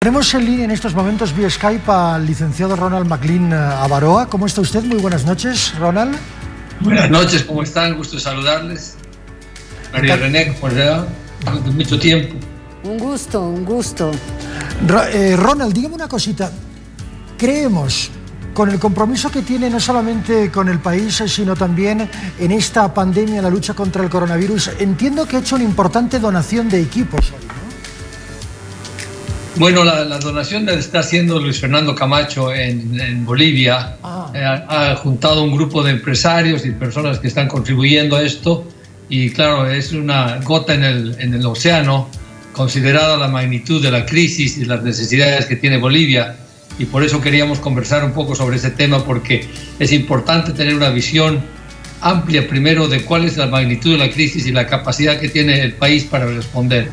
Tenemos en línea en estos momentos vía Skype al licenciado Ronald McLean Abaroa. ¿Cómo está usted? Muy buenas noches, Ronald. Buenas noches, ¿cómo están? Gusto de saludarles. María René, ¿cómo está? Durante mucho tiempo. Un gusto. Ronald, dígame una cosita. Creemos, con el compromiso que tiene no solamente con el país, sino también en esta pandemia, la lucha contra el coronavirus, entiendo que ha hecho una importante donación de equipos hoy, ¿no? Bueno, la donación la está haciendo Luis Fernando Camacho en Bolivia. Ha juntado un grupo de empresarios y personas que están contribuyendo a esto. Y claro, es una gota en el océano, considerada la magnitud de la crisis y las necesidades que tiene Bolivia. Y por eso queríamos conversar un poco sobre ese tema, porque es importante tener una visión amplia primero de cuál es la magnitud de la crisis y la capacidad que tiene el país para responder.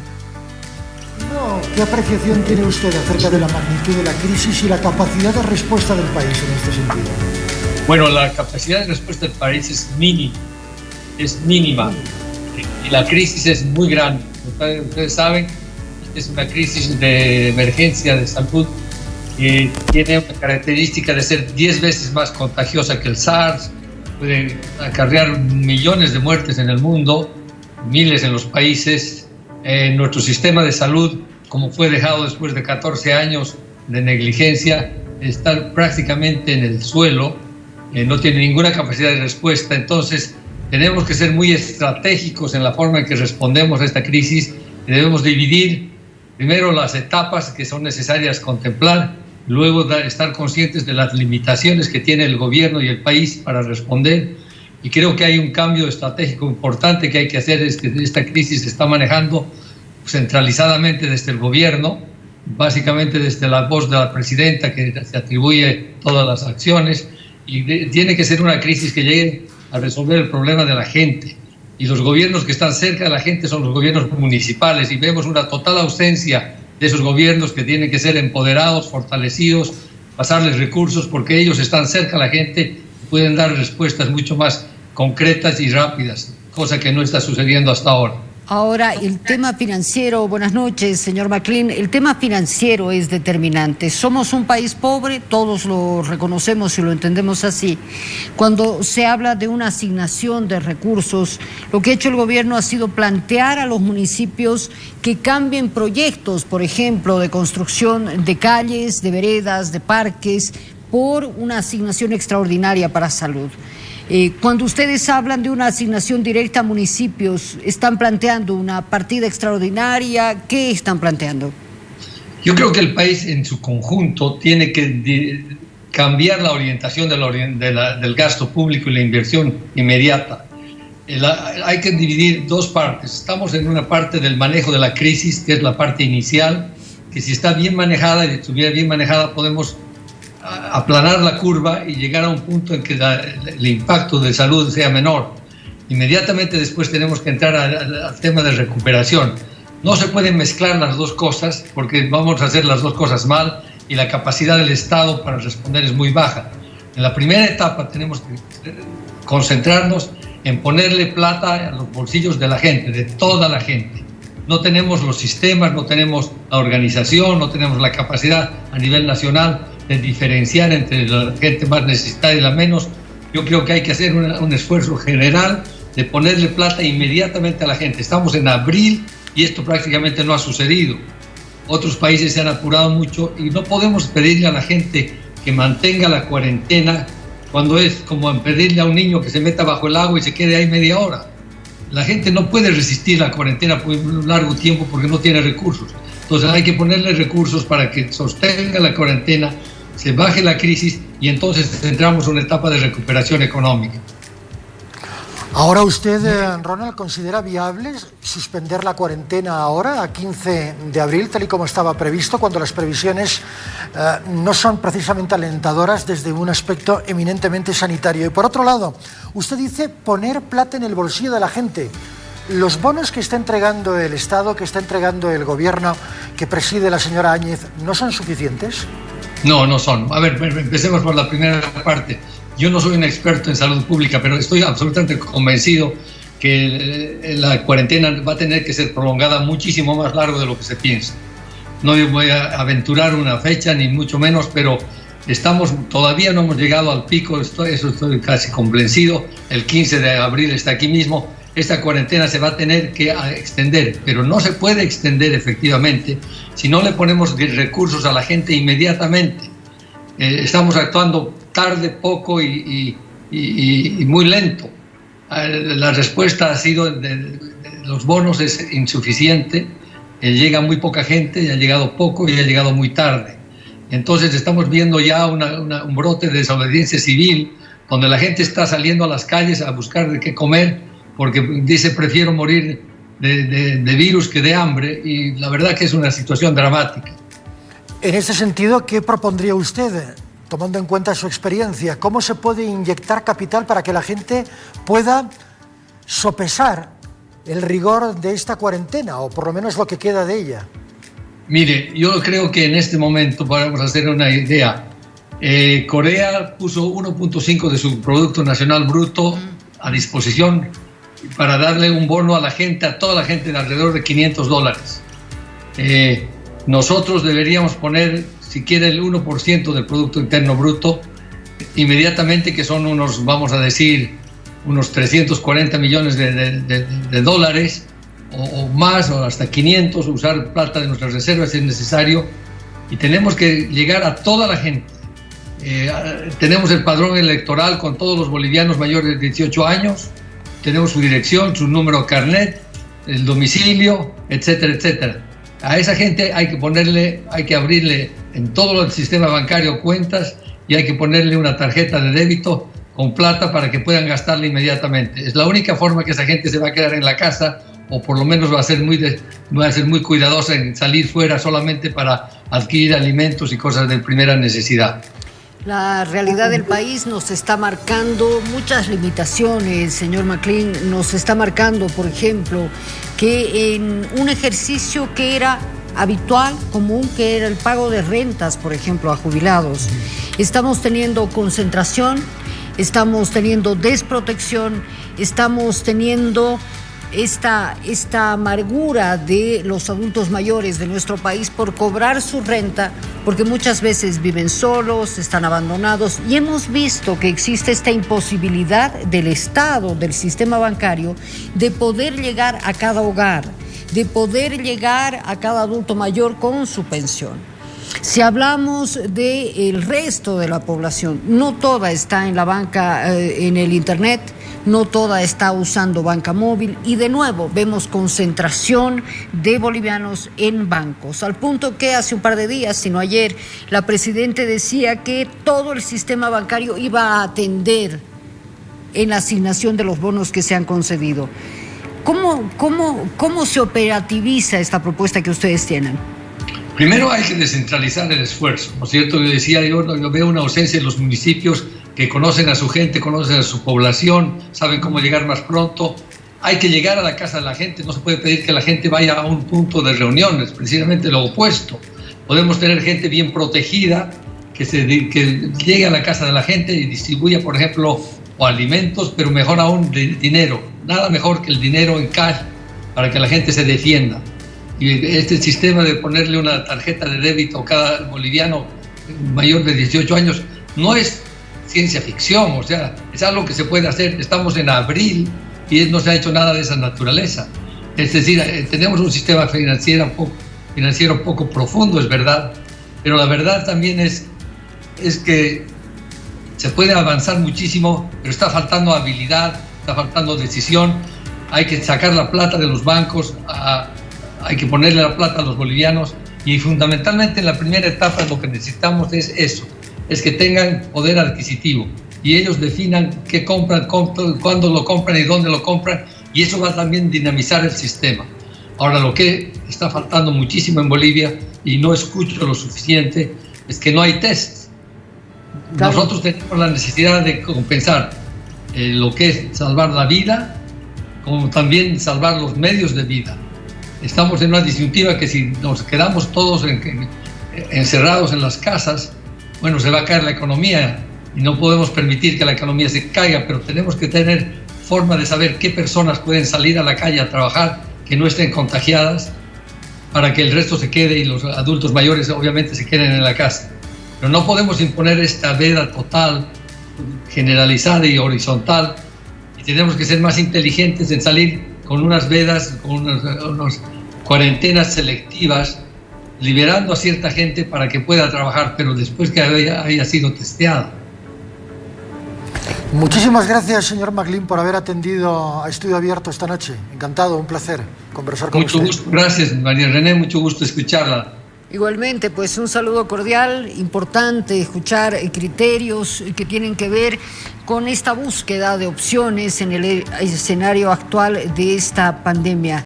¿Qué apreciación tiene usted acerca de la magnitud de la crisis y la capacidad de respuesta del país en este sentido? Bueno, la capacidad de respuesta del país es mínima y la crisis es muy grande. Ustedes saben, es una crisis de emergencia de salud que tiene una característica de ser 10 veces más contagiosa que el SARS, puede acarrear millones de muertes en el mundo, miles en los países. Nuestro sistema de salud, como fue dejado después de 14 años de negligencia, está prácticamente en el suelo, no tiene ninguna capacidad de respuesta. Entonces tenemos que ser muy estratégicos en la forma en que respondemos a esta crisis. Debemos dividir primero las etapas que son necesarias contemplar, luego estar conscientes de las limitaciones que tiene el gobierno y el país para responder. Y creo que hay un cambio estratégico importante que hay que hacer. Esta crisis se está manejando centralizadamente desde el gobierno, básicamente desde la voz de la presidenta, que se atribuye todas las acciones, y tiene que ser una crisis que llegue a resolver el problema de la gente. Y los gobiernos que están cerca de la gente son los gobiernos municipales, y vemos una total ausencia de esos gobiernos que tienen que ser empoderados, fortalecidos, pasarles recursos, porque ellos están cerca de la gente y pueden dar respuestas mucho más concretas y rápidas, cosa que no está sucediendo hasta ahora. Ahora, el tema financiero, buenas noches, señor McLean, el tema financiero es determinante. Somos un país pobre, todos lo reconocemos y lo entendemos así. Cuando se habla de una asignación de recursos, lo que ha hecho el gobierno ha sido plantear a los municipios que cambien proyectos, por ejemplo, de construcción de calles, de veredas, de parques, por una asignación extraordinaria para salud. Cuando ustedes hablan de una asignación directa a municipios, ¿están planteando una partida extraordinaria? ¿Qué están planteando? Yo creo que el país en su conjunto tiene que cambiar la orientación del gasto público y la inversión inmediata. Hay que dividir dos partes. Estamos en una parte del manejo de la crisis, que es la parte inicial, que si está bien manejada y estuviera bien manejada podemos aplanar la curva y llegar a un punto en que el impacto de salud sea menor. Inmediatamente después tenemos que entrar al tema de recuperación. No se pueden mezclar las dos cosas, porque vamos a hacer las dos cosas mal y la capacidad del Estado para responder es muy baja. En la primera etapa tenemos que concentrarnos en ponerle plata a los bolsillos de la gente, de toda la gente. No tenemos los sistemas, no tenemos la organización, no tenemos la capacidad a nivel nacional de diferenciar entre la gente más necesitada y la menos. Yo creo que hay que hacer un esfuerzo general de ponerle plata inmediatamente a la gente. Estamos en abril y esto prácticamente no ha sucedido. Otros países se han apurado mucho y no podemos pedirle a la gente que mantenga la cuarentena cuando es como pedirle a un niño que se meta bajo el agua y se quede ahí media hora. La gente no puede resistir la cuarentena por un largo tiempo porque no tiene recursos. Entonces hay que ponerle recursos para que sostenga la cuarentena, se baje la crisis y entonces entramos en una etapa de recuperación económica. Ahora usted, Ronald, ¿considera viable suspender la cuarentena ahora, a 15 de abril, tal y como estaba previsto, cuando las previsiones no son precisamente alentadoras desde un aspecto eminentemente sanitario? Y por otro lado, usted dice poner plata en el bolsillo de la gente. ¿Los bonos que está entregando el Estado, que está entregando el gobierno que preside la señora Áñez, no son suficientes? No, no son. A ver, empecemos por la primera parte. Yo no soy un experto en salud pública, pero estoy absolutamente convencido que la cuarentena va a tener que ser prolongada muchísimo más largo de lo que se piensa. No voy a aventurar una fecha, ni mucho menos, pero todavía no hemos llegado al pico, eso estoy casi convencido. El 15 de abril está aquí mismo. Esta cuarentena se va a tener que extender, pero no se puede extender efectivamente si no le ponemos recursos a la gente inmediatamente. Estamos actuando tarde, poco y muy lento. La respuesta ha sido de los bonos es insuficiente, llega muy poca gente, ha llegado poco y ha llegado muy tarde. Entonces estamos viendo ya un brote de desobediencia civil, donde la gente está saliendo a las calles a buscar de qué comer, porque dice prefiero morir de virus que de hambre, y la verdad que es una situación dramática. En ese sentido, ¿qué propondría usted, tomando en cuenta su experiencia? ¿Cómo se puede inyectar capital para que la gente pueda sopesar el rigor de esta cuarentena, o por lo menos lo que queda de ella? Mire, yo creo que en este momento, podemos hacer una idea, Corea puso 1.5 de su Producto Nacional Bruto a disposición para darle un bono a la gente, a toda la gente, de alrededor de $500. Nosotros deberíamos poner, si quiere, el 1% del Producto Interno Bruto inmediatamente, que son unos, vamos a decir, unos 340 millones de dólares, o más, o hasta 500, usar plata de nuestras reservas si es necesario, y tenemos que llegar a toda la gente. Tenemos el padrón electoral con todos los bolivianos mayores de 18 años, tenemos su dirección, su número de carnet, el domicilio, etcétera, etcétera. A esa gente hay que abrirle en todo el sistema bancario cuentas, y hay que ponerle una tarjeta de débito con plata para que puedan gastarla inmediatamente. Es la única forma que esa gente se va a quedar en la casa, o por lo menos va a ser muy cuidadosa en salir fuera solamente para adquirir alimentos y cosas de primera necesidad. La realidad del país nos está marcando muchas limitaciones, señor MacLean. Nos está marcando, por ejemplo, que en un ejercicio que era habitual, común, que era el pago de rentas, por ejemplo, a jubilados, estamos teniendo concentración, estamos teniendo desprotección, estamos teniendo esta amargura de los adultos mayores de nuestro país por cobrar su renta, porque muchas veces viven solos, están abandonados, y hemos visto que existe esta imposibilidad del Estado, del sistema bancario, de poder llegar a cada hogar, de poder llegar a cada adulto mayor con su pensión. Si hablamos del resto de la población, no toda está en la banca, en el internet, no toda está usando banca móvil, y de nuevo vemos concentración de bolivianos en bancos, al punto que hace un par de días, si no ayer, la presidenta decía que todo el sistema bancario iba a atender en la asignación de los bonos que se han concedido. ¿Cómo se operativiza esta propuesta que ustedes tienen? Primero hay que descentralizar el esfuerzo, ¿no es cierto? Yo veo una ausencia en los municipios que conocen a su gente, conocen a su población, saben cómo llegar más pronto. Hay que llegar a la casa de la gente, no se puede pedir que la gente vaya a un punto de reuniones, precisamente lo opuesto. Podemos tener gente bien protegida, que llegue a la casa de la gente y distribuya, por ejemplo, o alimentos, pero mejor aún dinero. Nada mejor que el dinero en cash para que la gente se defienda. Y este sistema de ponerle una tarjeta de débito a cada boliviano mayor de 18 años no es ciencia ficción, o sea, es algo que se puede hacer. Estamos en abril y no se ha hecho nada de esa naturaleza. Es decir, tenemos un sistema financiero poco profundo, es verdad, pero la verdad también es que se puede avanzar muchísimo, pero está faltando habilidad, está faltando decisión. Hay que sacar la plata de los bancos, hay que ponerle la plata a los bolivianos, y fundamentalmente en la primera etapa lo que necesitamos es eso, es que tengan poder adquisitivo y ellos definan qué compran, cuándo lo compran y dónde lo compran, y eso va a también dinamizar el sistema. Ahora, lo que está faltando muchísimo en Bolivia, y no escucho lo suficiente, es que no hay test. Claro. Nosotros tenemos la necesidad de compensar lo que es salvar la vida, como también salvar los medios de vida. Estamos en una disyuntiva que si nos quedamos todos encerrados en las casas, bueno, se va a caer la economía y no podemos permitir que la economía se caiga, pero tenemos que tener forma de saber qué personas pueden salir a la calle a trabajar, que no estén contagiadas, para que el resto se quede y los adultos mayores obviamente se queden en la casa. Pero no podemos imponer esta veda total, generalizada y horizontal, y tenemos que ser más inteligentes en salir con unas vedas, con unas cuarentenas selectivas, liberando a cierta gente para que pueda trabajar, pero después que haya sido testeada. Muchísimas gracias, señor Maclean, por haber atendido a Estudio Abierto esta noche. Encantado, un placer conversar con usted. Mucho gusto, gracias, María René, mucho gusto escucharla. Igualmente, pues un saludo cordial, importante escuchar criterios que tienen que ver con esta búsqueda de opciones en el escenario actual de esta pandemia.